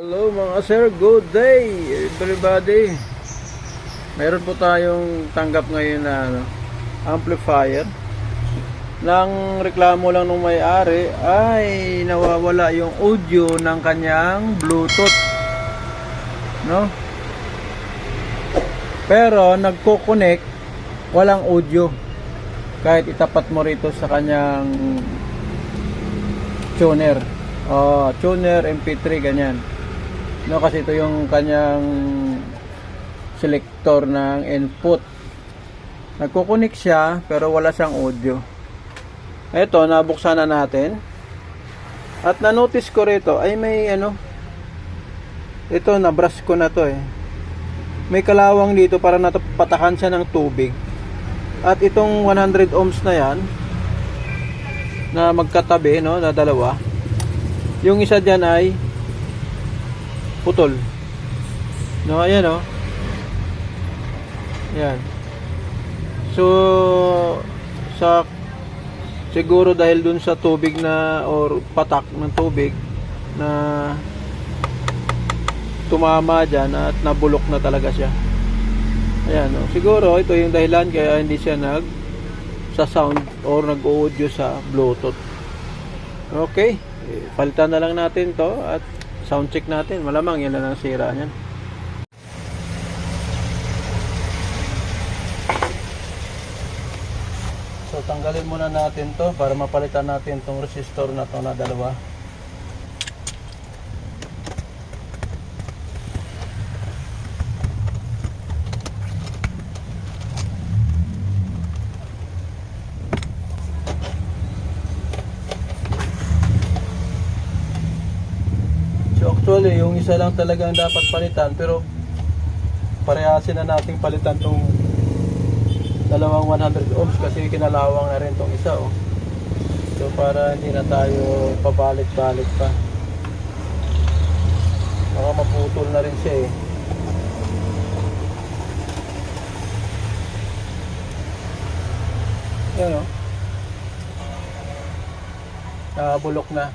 Hello mga sir, good day everybody. Meron po tayong tanggap ngayon na amplifier. Nang reklamo lang ng may-ari ay nawawala yung audio ng kanyang Bluetooth, no? Pero nagko-connect, walang audio kahit itapat mo rito sa kanyang tuner. Tuner MP3 ganyan. No, kasi ito yung kanyang selector ng input. Nagko-connect siya pero wala siyang audio. Ito, nabuksan na natin. At na-notice ko rito ay may ito, na-brush ko na to eh. May kalawang dito para napatakan siya ng tubig. At itong 100 ohms na yan na magkatabi, no, na dalawa. Yung isa dyan ay putol. No, ayan oh. Ayan. So siguro dahil dun sa tubig na or patak ng tubig na tumama dyan at nabulok na talaga siya. Ayan oh. Siguro ito yung dahilan kaya hindi siya sa sound or nag-audio sa Bluetooth. Okay, palitan na lang natin to at sound check natin. Malamang yan na ang sira niyan. So tanggalin muna natin to para mapalitan natin tong resistor na to na dalawa. Actually, yung isa lang talagang dapat palitan, pero parehasin na nating palitan tong dalawang 100 ohms kasi kinalawang na rin tong isa oh. So para hindi na tayo pabalik-balik pa. Baka maputol na rin siya eh. Yan oh. Bulok na.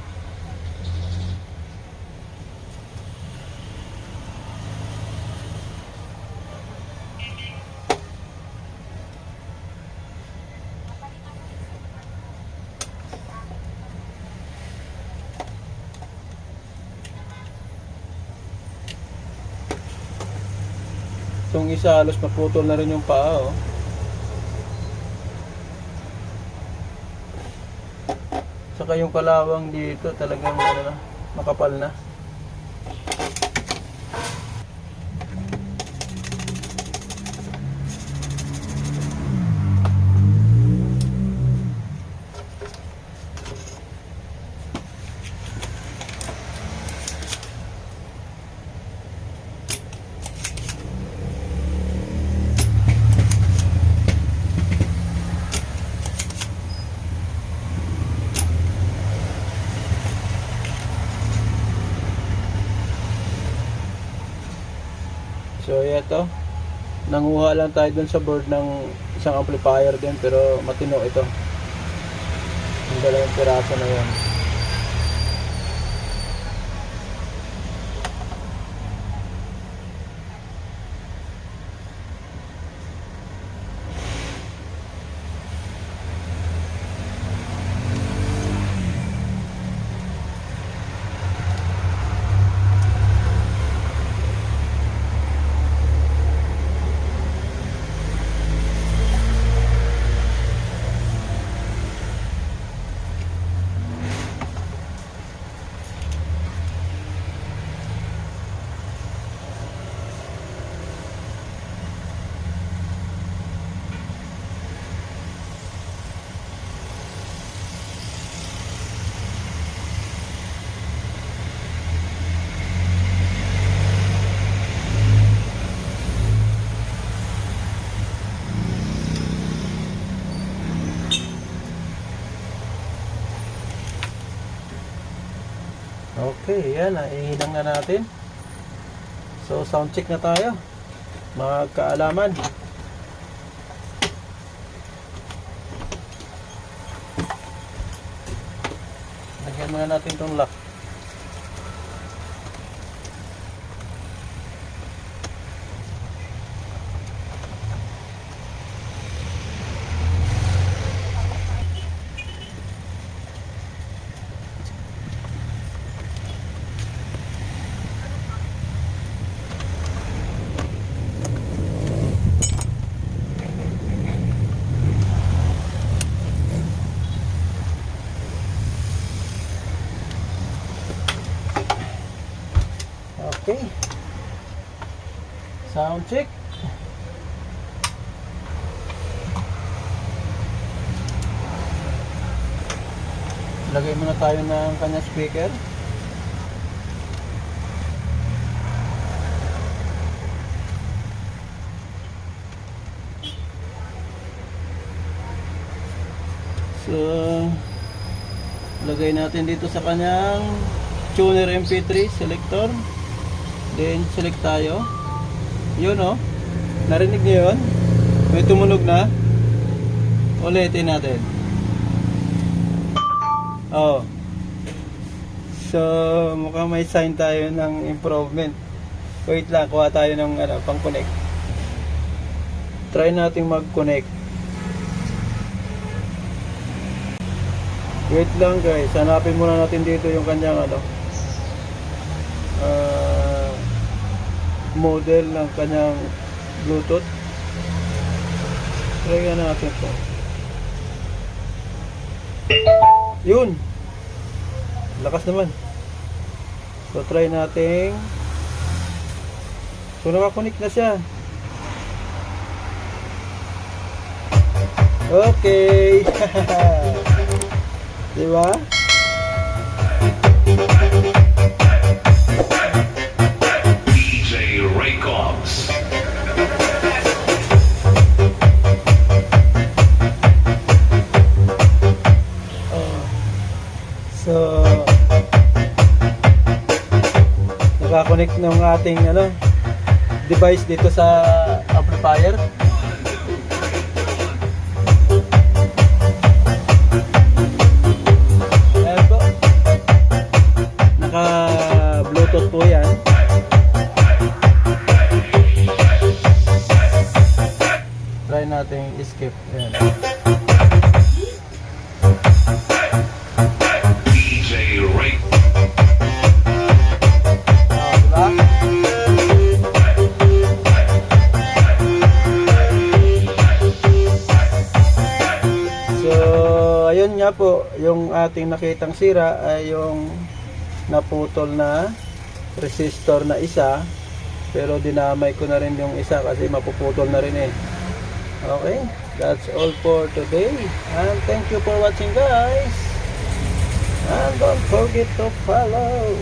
Itong isa halos maputol na rin yung paa oh. Saka yung kalawang dito talagang makapal na. So ito, nanguha lang tayo dun sa board ng isang amplifier din pero matino ito. Yung dalawang piraso na yan. Okay, yan na, ihinang na natin. So sound check na tayo, magkaalaman. Lagyan muna natin itong lock. Okay. Sound check. Lagay muna tayo ng kanya speaker. So, lagay natin dito sa kanyang tuner MP3 selector. Then, select tayo. Yun o. Narinig niyo yun? May tumunog na. Ulitin natin. Oh. So, mukhang may sign tayo ng improvement. Wait lang, kuha tayo ng pang-connect. Try nating mag-connect. Wait lang guys, hanapin muna natin dito yung kanyang model ng kanyang Bluetooth. Try natin po. Yun! Lakas naman. So try natin. So nakakonik na siya. Okay! Diba? DJ Ray Cox. So nakakonect ng ating device dito sa amplifier. Ayan po. Naka Bluetooth po yan. Try natin skip. Ayan. DJ Ray. Ayun nga po, yung ating nakitang sira ay yung naputol na resistor na isa, pero dinamay ko na rin yung isa kasi mapuputol na rin eh. Okay, that's all for today, and thank you for watching guys, and don't forget to follow.